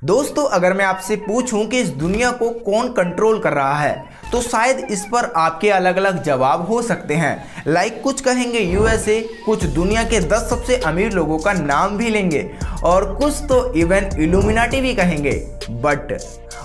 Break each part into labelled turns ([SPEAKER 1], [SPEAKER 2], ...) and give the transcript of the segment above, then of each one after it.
[SPEAKER 1] दोस्तों, अगर मैं आपसे पूछूं कि इस दुनिया को कौन कंट्रोल कर रहा है तो शायद इस पर आपके अलग अलग जवाब हो सकते हैं। लाइक कुछ कहेंगे यूएसए, कुछ दुनिया के 10 सबसे अमीर लोगों का नाम भी लेंगे और कुछ तो इवन इल्यूमिनाटी भी कहेंगे। बट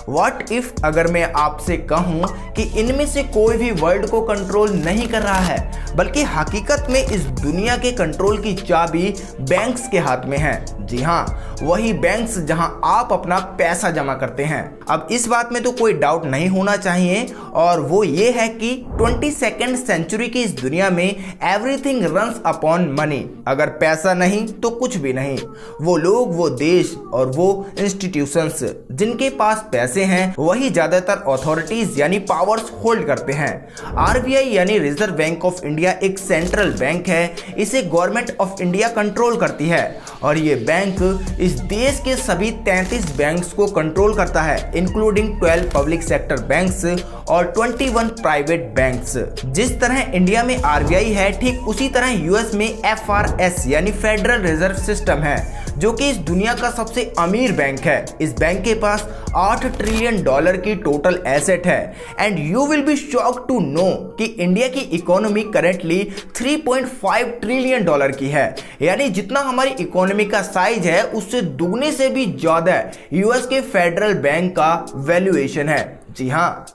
[SPEAKER 1] व्हाट इफ अगर मैं आपसे कहूं कि इनमें से कोई भी वर्ल्ड को कंट्रोल नहीं कर रहा है, बल्कि हकीकत में इस दुनिया के कंट्रोल की चाबी बैंक्स के हाथ में है। जी हाँ, वही बैंक्स जहां आप अपना पैसा जमा करते हैं। अब इस बात में तो कोई डाउट नहीं होना चाहिए, और वो ये है कि 22nd सेंचुरी की इस दुनिया में एवरीथिंग रन्स अपॉन मनी। अगर पैसा नहीं तो कुछ भी नहीं। वो लोग, वो देश और वो इंस्टीट्यूशंस जिनके पास पैसे हैं वही ज्यादातर अथॉरिटीज यानी पावर्स होल्ड करते हैं। आरबीआई यानी रिजर्व बैंक ऑफ इंडिया एक सेंट्रल बैंक है। इसे गवर्नमेंट ऑफ इंडिया कंट्रोल करती है और ये बैंक इस देश के सभी 33 बैंक्स को कंट्रोल करता है, इंक्लूडिंग 12 पब्लिक सेक्टर बैंक्स और 21 प्राइवेट बैंक्स। जिस तरह इंडिया में आरबीआई है, ठीक उसी तरह यूएस में एफआरएस यानी फेडरल रिजर्व सिस्टम है, जो कि इस दुनिया का सबसे अमीर बैंक है। इस बैंक के पास $8 ट्रिलियन की टोटल एसेट है। And you will be shocked to know कि इंडिया की इकोनॉमी करेंटली $3.5 ट्रिलियन की है। यानी जितना हमारी इकोनॉमी का साइज है उससे दुगने से भी ज्यादा यूएस के फेडरल बैंक का वैल्यूएशन है। जी हाँ,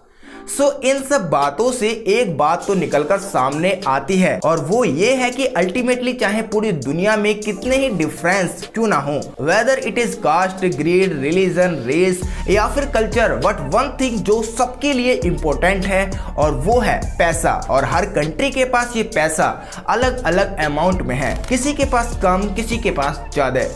[SPEAKER 1] इन सब बातों से एक बात तो निकलकर सामने आती है, और वो ये है कि अल्टीमेटली चाहे पूरी दुनिया में कितने ही डिफरेंस क्यों ना हो, whether it is caste, greed, religion, race या फिर कल्चर, बट वन थिंग जो सबके लिए इंपॉर्टेंट है और वो है पैसा। और हर कंट्री के पास ये पैसा अलग अलग अमाउंट में है, किसी के पास कम, किसी के पास ज्यादा,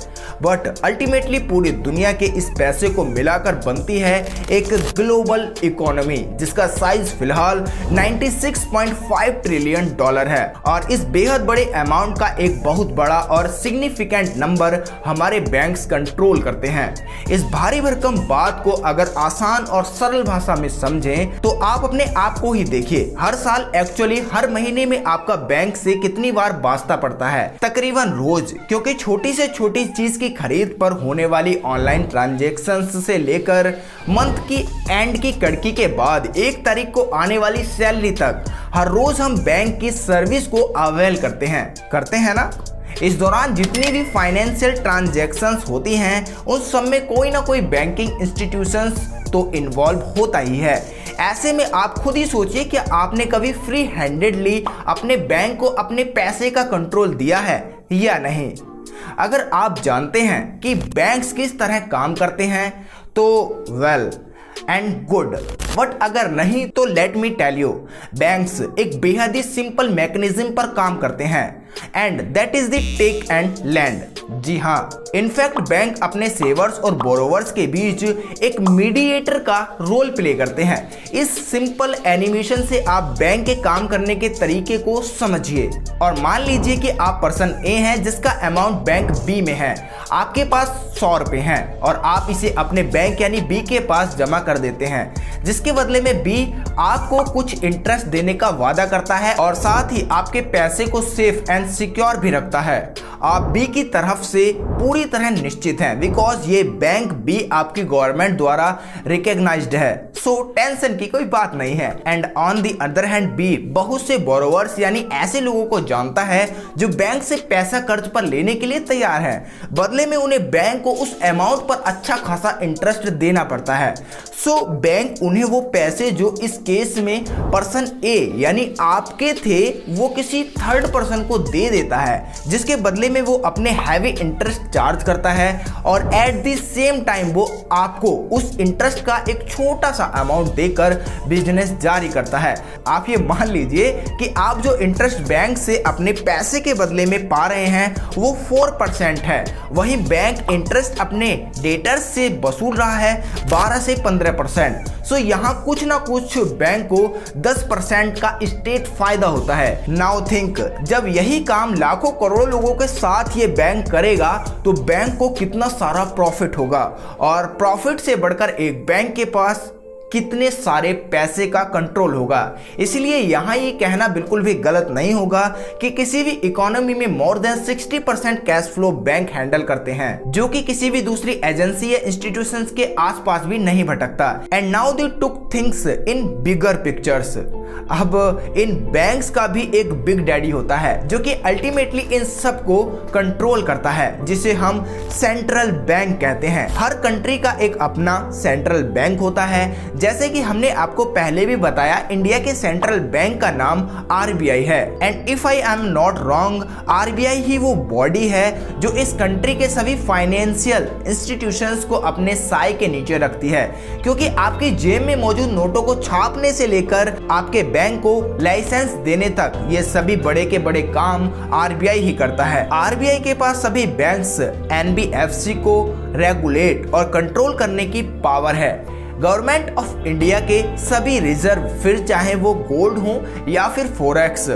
[SPEAKER 1] बट अल्टीमेटली पूरी दुनिया के इस पैसे को मिलाकर बनती है एक ग्लोबल इकोनॉमी, जिसका साइज फिलहाल $96.5 ट्रिलियन है। और इस बेहद बड़े अमाउंट का एक बहुत बड़ा और सिग्निफिकेंट नंबर हमारे बैंक्स कंट्रोल करते हैं। इस भारी भरकम बात को अगर आसान और सरल भाषा में समझें तो आप अपने आप को ही देखिए। हर साल एक्चुअली हर महीने में आपका बैंक से कितनी बार वास्ता पड़ता है? तकरीबन रोज, क्योंकि छोटी से छोटी चीज की खरीद पर होने वाली ऑनलाइन ट्रांजैक्शंस से लेकर मंथ की एंड की कड़की के बाद 1 तारीख को आने वाली सैलरी तक, हर रोज हम बैंक की सर्विस को अवेल करते हैं ना। इस दौरान जितनी भी फाइनेंशियल ट्रांजैक्शंस होती हैं उन सब में कोई ना कोई बैंकिंग इंस्टीट्यूशंस तो इन्वॉल्व होता ही है। ऐसे में आप खुद ही सोचिए कि आपने कभी फ्री हैंडेडली अपने बैंक को अपने पैसे का कंट्रोल दिया है या नहीं। अगर आप जानते हैं कि बैंक्स किस तरह काम करते हैं तो वेल एंड गुड, बट अगर नहीं तो let me tell you, banks एक बेहद ही सिंपल मैकेनिज्म पर काम करते हैं, and that is the take and land. जी हाँ, इनफैक्ट बैंक अपने सेवर्स और बोरोवर्स के बीच एक मीडिएटर का रोल प्ले करते हैं। इस सिंपल एनिमेशन से आप बैंक के काम करने के तरीके को समझिए। और मान लीजिए कि आप पर्सन ए हैं जिसका अमाउंट बैंक बी में है। आपके पास 100 रुपए हैं और आप इसे अपने बैंक यानी बी के पास जमा कर देते हैं, जिसके बदले में बी आपको कुछ इंटरेस्ट देने का वादा करता है और साथ ही आपके पैसे को सेफ एंड सिक्योर भी रखता है। आप बी की तरफ से पूरी तरह निश्चित हैं, बिकॉज ये बैंक बी आपकी गवर्नमेंट द्वारा रिकॉग्नाइज्ड है, सो टेंशन की कोई बात नहीं है। And on the other hand बी बहुत से बोरोवर्स यानी ऐसे लोगों को जानता है जो बैंक से पैसा कर्ज पर लेने के लिए तैयार हैं, बदले में उन्हें बैंक को उस अमाउंट पर अच्छा खासा इंटरेस्ट देना पड़ता है। सो बैंक उन्हें वो पैसे जो इस केस में पर्सन ए यानी आपके थे वो किसी थर्ड पर्सन को दे देता है, जिसके बदले में वो अपने हैवी इंटरेस्ट चार्ज करता है और एट द सेम टाइम वो आपको उस इंटरेस्ट का एक छोटा सा अमाउंट देकर बिजनेस जारी करता है। आप ये मान लीजिए कि आप जो इंटरेस्ट बैंक से अपने पैसे के बदले में पा रहे हैं वो 4% है, वहीं बैंक इंटरेस्ट अपने डेटर्स से वसूल रहा है 12 से 15%। सो यहाँ कुछ ना कुछ बैंक को 10% का स्टेट फायदा होता है। नाउ थिंक, जब यही काम लाखों करोड़ों लोगों के साथ ये बैंक करेगा तो बैंक को कितना सारा प्रॉफिट होगा। और प्रॉफिट से बढ़कर एक बैंक के पास कितने सारे पैसे का कंट्रोल होगा। इसलिए यहाँ ये कहना बिल्कुल भी गलत नहीं होगा कि किसी भी इकोनॉमी में more than 60% cash flow bank handle करते हैं, जो कि किसी भी दूसरी एजेंसी या इंस्टीट्यूशंस के आसपास भी नहीं भटकता। And now they took things in bigger pictures. अब इन बैंक्स का भी एक बिग डैडी होता है जो कि अल्टीमेटली इन सब को कंट्रोल करता है, जिसे हम सेंट्रल बैंक कहते हैं। हर कंट्री का एक अपना सेंट्रल बैंक होता है। जैसे कि हमने आपको पहले भी बताया, इंडिया के सेंट्रल बैंक का नाम आरबीआई है। And if I am not wrong, RBI ही वो बॉडी है जो इस कंट्री के सभी फाइनेंशियल इंस्टीट्यूशंस को अपने साए के नीचे रखती है, क्योंकि आपकी जेब में मौजूद नोटों को छापने से लेकर आपके बैंक को लाइसेंस देने तक ये सभी बड़े के बड़े काम आरबीआई ही करता है। आरबीआई के पास सभी बैंक्स एनबीएफसी को रेगुलेट और कंट्रोल करने की पावर है। गवर्नमेंट ऑफ इंडिया के सभी रिजर्व, फिर चाहे वो गोल्ड हो या फिर फॉरेक्स,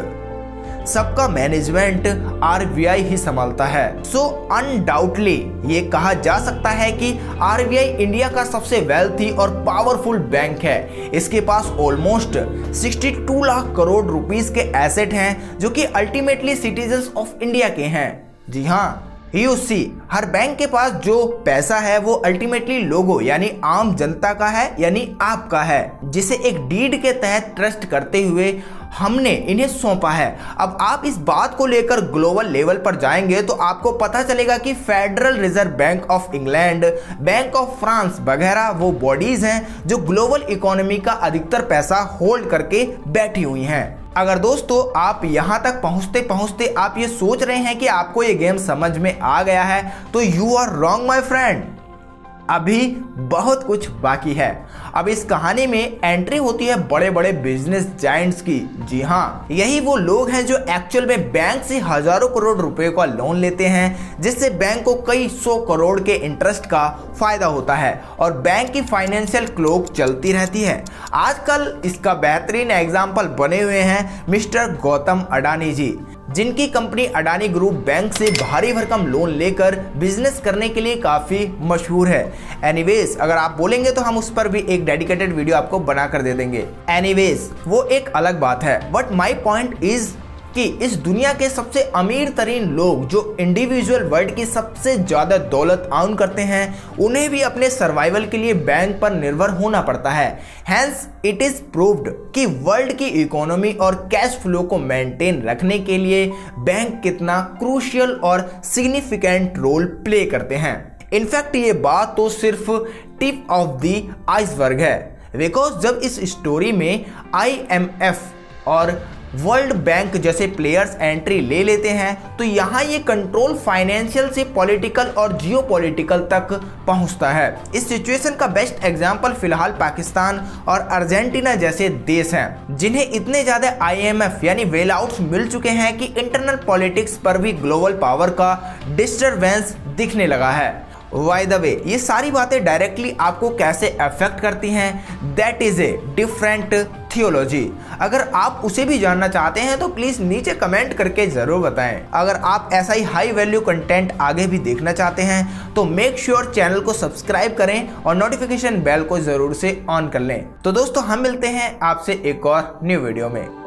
[SPEAKER 1] सबका मैनेजमेंट आरबीआई ही संभालता है। सो अनडाउटली ये कहा जा सकता है कि आरबीआई इंडिया का सबसे वेल्थी और पावरफुल बैंक है। इसके पास ऑलमोस्ट 62 लाख करोड़ रुपीस के एसेट हैं, जो कि अल्टीमेटली सिटीजन्स ऑफ इंडिया के हैं। जी हाँ, यूसी हर बैंक के पास जो पैसा है वो अल्टीमेटली लोगों यानी आम जनता का है, यानी आपका है, जिसे एक डीड के तहत ट्रस्ट करते हुए हमने इन्हें सौंपा है। अब आप इस बात को लेकर ग्लोबल लेवल पर जाएंगे तो आपको पता चलेगा कि federal reserve bank of England, bank of France वगैरह वो बॉडीज हैं जो ग्लोबल इकोनॉमी का अधिकतर पैसा होल्ड करके बैठी हुई हैं। अगर दोस्तों आप यहाँ तक पहुँचते पहुँचते आप ये सोच रहे हैं कि आपको ये गेम समझ में आ गया है, तो you are wrong my friend. अभी बहुत कुछ बाकी है। अब इस कहानी में एंट्री होती है बड़े बड़े बिजनेस जायंट्स की। जी हाँ, यही वो लोग हैं जो एक्चुअल में बैंक से हजारों करोड़ रुपए का लोन लेते हैं, जिससे बैंक को कई 100 करोड़ के इंटरेस्ट का फायदा होता है और बैंक की फाइनेंशियल क्लॉक चलती रहती है। आजकल इसका बेहतरीन एग्जाम्पल बने हुए हैं मिस्टर गौतम अडानी जी, जिनकी कंपनी अडानी ग्रुप बैंक से भारी भरकम लोन लेकर बिजनेस करने के लिए काफी मशहूर है। एनीवेज, अगर आप बोलेंगे तो हम उस पर भी एक डेडिकेटेड वीडियो आपको बना कर दे देंगे। एनीवेज, वो एक अलग बात है। बट माय पॉइंट इज कि इस दुनिया के सबसे अमीर तरीन लोग जो इंडिविजुअल वर्ल्ड की सबसे ज्यादा दौलत अर्न करते हैं, उन्हें भी अपने सर्वाइवल के लिए बैंक पर निर्भर होना पड़ता है। हैंस इट इज प्रूव्ड कि वर्ल्ड की इकोनॉमी और कैश फ्लो को मेंटेन रखने के लिए बैंक कितना क्रूशियल और सिग्निफिकेंट रोल प्ले करते हैं। इनफैक्ट ये बात तो सिर्फ टिप ऑफ द आइसबर्ग है, बिकॉज जब इस स्टोरी में IMF और वर्ल्ड बैंक जैसे प्लेयर्स एंट्री ले लेते हैं, तो यहाँ ये कंट्रोल फाइनेंशियल से पॉलिटिकल और जियोपॉलिटिकल तक पहुँचता है। इस सिचुएशन का बेस्ट एग्जांपल फिलहाल पाकिस्तान और अर्जेंटीना जैसे देश हैं, जिन्हें इतने ज़्यादा IMF यानी बेल आउट्स मिल चुके हैं कि इंटरनल पॉलिटिक्स पर भी ग्लोबल पावर का डिस्टर्बेंस दिखने लगा है। बाय द वे, ये सारी बातें डायरेक्टली आपको कैसे अफेक्ट करती हैं, that is a different theology. अगर आप उसे भी जानना चाहते हैं तो प्लीज नीचे कमेंट करके जरूर बताएं। अगर आप ऐसा ही हाई वैल्यू कंटेंट आगे भी देखना चाहते हैं तो मेक श्योर चैनल को सब्सक्राइब करें और नोटिफिकेशन बेल को जरूर से ऑन कर लें। तो दोस्तों, हम मिलते हैं आपसे एक और न्यू वीडियो में।